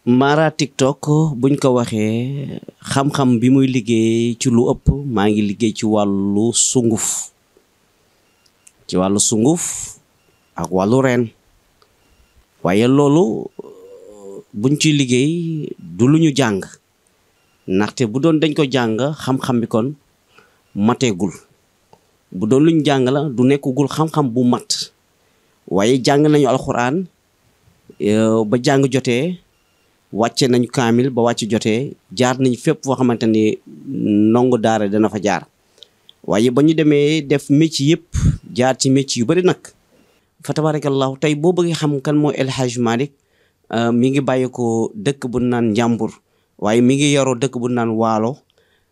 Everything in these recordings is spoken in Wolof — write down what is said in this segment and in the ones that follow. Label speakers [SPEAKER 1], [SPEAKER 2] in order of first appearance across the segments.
[SPEAKER 1] Mara TikTok buñ ko waxee xam-xam bi muy liggéey ci lu ëpp maa ngi liggéey ci wàllu sunguf ak wàllu reen waaye loolu buñ ciy liggéey du lu ñu jàng ndaxte bu doon dañ ko jàng xam-xam bi kon mateegul bu doon lu ñu jàng la du nekkugul xam-xam bu mat waaye jàng nañu alxuraan ba jàng jotee wàcce nañu kaamil ba wàcc jotee jaar nañ fépp foo xamante ni ndongo daara dana fa jaar waaye ba ñu demee def métier yëpp jaar ci métier yu bari nag fa tabarakallahu tey boo bëggee xam kan mooy El Hadj Malick mi ngi bàyyi ko dëkk bu naan Njàmbur waaye mi ngi yoroo dëkk bu naan Waalo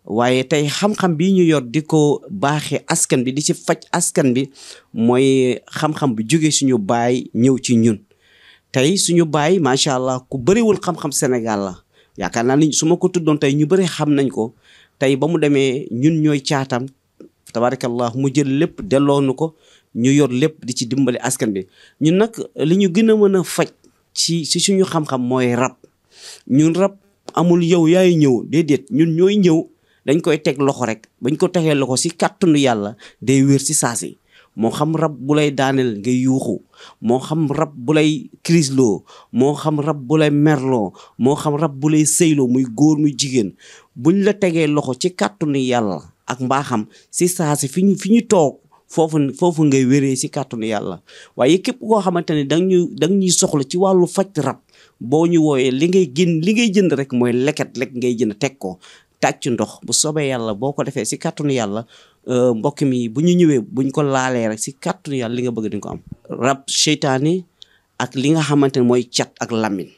[SPEAKER 1] waaye tey xam-xam bi ñu yor di ko baaxee askan bi di ci faj askan bi mooy xam-xam bi jóge suñu baay ñëw ci ñun tey suñu baay macha allah ku bëriwul xam-xam Sénégal la yaakaar naa ni su ma ko tuddoon tey ñu bëri xam nañ ko tey ba mu demee ñun ñooy caatam tabarakallah mu jël lépp delloonu ko ñu yor lépp di ci dimbali askan bi ñun nag li ñu gën a mën a faj ci suñu xam-xam mooy rab ñun rab amul yow yaay ñëw déedéet ñun ñooy ñëw dañ koy teg loxo rek bañ ko tegee loxo si kàttanu yàlla day wér si saasi moo xam rab bu lay daaneel ngay yuuxu moo xam rab bu lay crisloo moo xam rab bu lay merloo moo xam rab bu lay sëyloo muy góor muy jigéen buñ la tegee loxo ci kàttanu yàlla ak mbaaxam si saasi fi ñu toog foofu ngay wéree si kàttanu yàlla waaye képp koo xamante ne danga ñuy soxla ci wàllu faj rab boo ñu wooyee li ngay jënd rek mooy leket ngay jënd teg ko tàcc ndox bu soobee yàlla boo ko defee si kàttanu yàlla mbokk mi bu ñu ñëwee buñ ko laalee rek si kàttanu yàlla li nga bëgg di nga ko am rab seytaane ak li nga xamante ne mooy cat ak lamin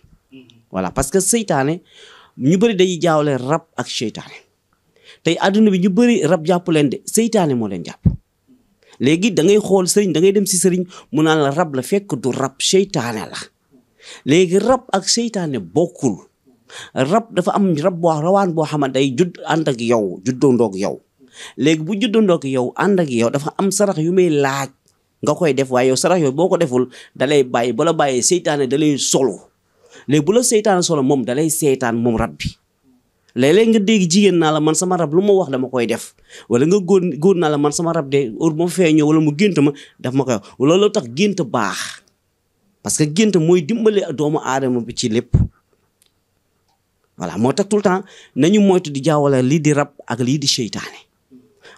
[SPEAKER 1] voilà parce que seytaane ñu bëri day jaawle rab ak seytaane tey àdduna bi ñu bëri rab jàpp leen de seytaane moo leen jàpp léegi da ngay xool sëriñ da ngay dem si sëriñ mu naan la rab la fekk du rab seytaane la léegi rab ak seytaane bokkul rab dafa am rab rawaan boo xamante day judd ànd ak yow juddoondoog yow léegi bu juddoondoog yow ànd ak yow dafa am sarax yu muy laaj nga koy def waaye yow sarax yooyu boo ko deful dalay bàyyi bu la bàyyee seytaane dalay solo léegi bu la seytaane solo moom dalay seytaan moom rab bi léeg-léeg nga dégg jigéen naa la man sama rab lu ma wax dama koy def wala nga góor naa la man sama rab de heure ma feeñoo wala mu gént ma daf ma koy wax loolu tax gént baax parce que gént mooy dimbali doomu aadama bi ci lépp voilà moo tax tout le temps nañu moytu di jaawale lii di rab ak lii di seytaane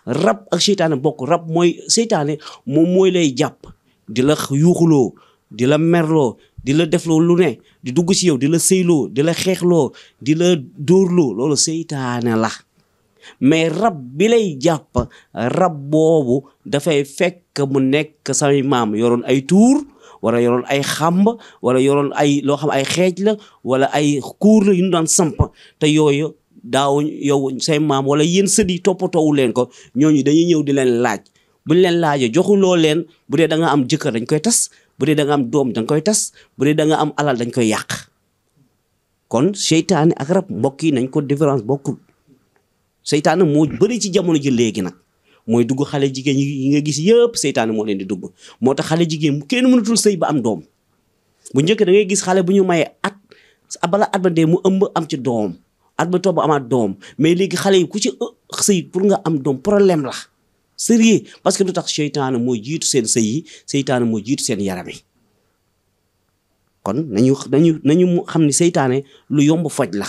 [SPEAKER 1] rab ak seytaane bokk rab mooy seytaane moom mooy lay jàpp di la yuuxuloo di la merloo di la defloo lu ne di dugg ci yow di la sëyloo di la xeexloo di la dóorloo loolu seytaane la mais rab bi lay jàpp rab boobu dafay fekk mu nekk samay maam yoroon ay tuur wala yoroon ay xàmb wala yoroon ay loo xam ay xeej la wala ay kuur la yu ñu daan samp te yooyu daaw yow say maam wala yéen sët yi toppatoowu leen ko ñooñu dañuy ñëw di leen laaj buñ leen laajee joxuloo leen bu dee da nga am jëkkër dañ koy tas bu dee da nga am doom dañ koy tas bu dee da nga am alal dañ koy yàq kon seytaane ak rab mbokk yi nañ ko différence bokkul seytaane moo bëri ci jamono ji léegi nag mooy dugg xale jigéen yi nga gis yëpp seytaane moo leen di dugg moo tax xale jigéen kenn mënatul sëy ba am doom bu njëkk da ngay gis xale bu ñu mayee at bala at ba dee mu ëmb am ci doom at ba toog ba amaat doom mais léegi xale yi ku ci sëy pour nga am doom problème la sérieux parce que lu tax seytaane moo jiitu seen sëy yi seytaane moo jiitu seen yaram yi kon nañu xam ni seytaane lu yomb faj la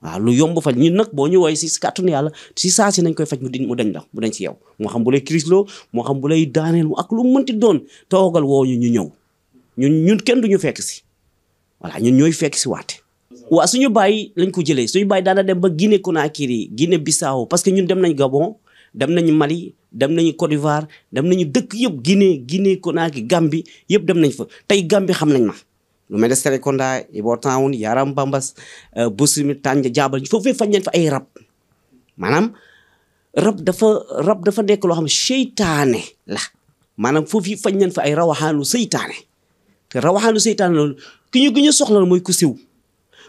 [SPEAKER 1] waaw lu yomb faj ñun nag boo ñu woy si kàttanu yàlla si saa si nañ koy faj mu dañ la mu dañ si yow moo xam bu lay crisloo moo xam bu lay daaneel ak lu mënti doon toogal woo ñu ñëw ñun kenn duñu fekk si voilà ñun ñooy fekk si waate waaw suñu bàyyi lañ ko jëlee suñu bàyyi daana dem ba Guinée Conakry Guinée Bissau parce que ñun dem nañ Gabon dem nañu Mali dem nañu Côte d'Ivoire dem nañu dëkk yëpp Guinée Conakry Gambie yëpp dem nañ fa tey Gambie xam nañ ma lu mel ne Serekunda Ibo Town Yaram Bambas Bossimi Tanja Jaabal foofu faj nañ fa ay rab maanaam rab dafa nekk loo xam seytaane la maanaam foofu faj nañ fa ay rawaxaanu seytaane te rawaxaanu seytaane loolu ki ñu gën a soxla mooy ku siw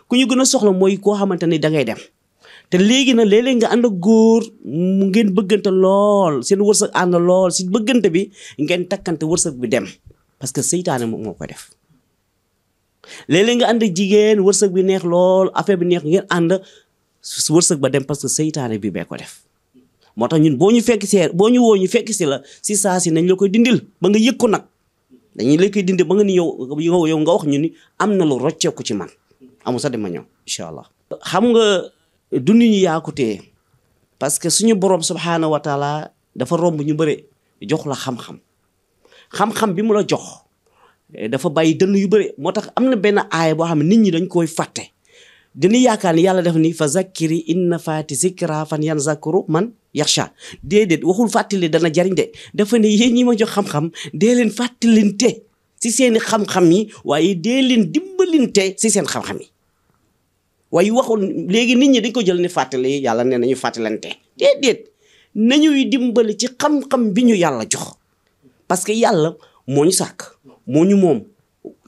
[SPEAKER 1] ku ñu gën a soxla mooy koo xamante ni da ngay dem te léegi nag léeg-léeg nga ànd ak góor mu ngeen bëggante lool seen wërsëg ànd lool si bëggante bi ngeen takkante wërsëg bi dem parce que seytaane moo koy def léeg-léeg nga ànd ak jigéen wërsëg bi neex lool affaire bi neex ngeen ànd wërsëg ba dem parce que seytaane bi bee ko def moo tax ñun boo ñu fekk see boo ñu woo ñu fekk si la si saa si nañ la koy dindil ba nga yëg ko nag dañuy la koy dindil ba nga ni yow nga wax ñu ni am na lu rocceeku ci man amul sax dama ñëw incha allah. xam nga du nit ñu yaakutee parce que suñu borom subhaanahu wa taala dafa romb ñu bëre jox la xam-xam bi mu la jox dafa bàyyi dënn yu bëri moo tax am na benn aaya boo xam ne nit ñi dañ koy fàtte dina yaakaar ni yàlla def ni fa zakkiri inna faati zikra fan yan zakuru man yaxsha déedéet waxul fàttali dana jariñ de dafa ne yéen ñi ma jox xam-xam dee leen fàttalinte si seeni xam-xam yi waaye dee leen dimbalinte si seen xam-xam yi waaye waxul léegi nit ñi dañ ko jël ni fàttali yàlla ne nañu fàttalante déedéet nañuy dimbali ci xam-xam bi ñu yàlla jox parce que yàlla moo ñu sàkk moo ñu moom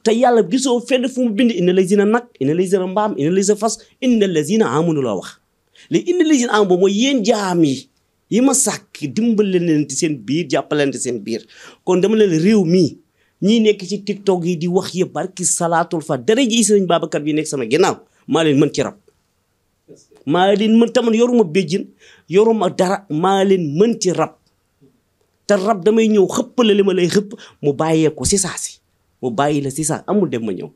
[SPEAKER 1] te yàlla gisoo fenn fu mu bind inna lazina nag inna lazina mbaam inna lazina fas inna lazina amanu la wax léegi inna lazina am boobu mooy yéen jaam yi ma sàkk dimbale leen ci seen biir jàppalante seen biir kon dama leen réew mii ñii nekk ci tiktok yi di wax yëpp barki salaatul fa dara ji sëriñ Babacar bi nekk sama ginnaaw maa leen mën ci rab maa leen mën taman yoruma béjjin yoruma dara maa leen mën ci rab te rab damay ñëw xëpp la li ma lay xëpp mu bàyyee ko si saa si mu bàyyi la si saa amul dem ma ñëw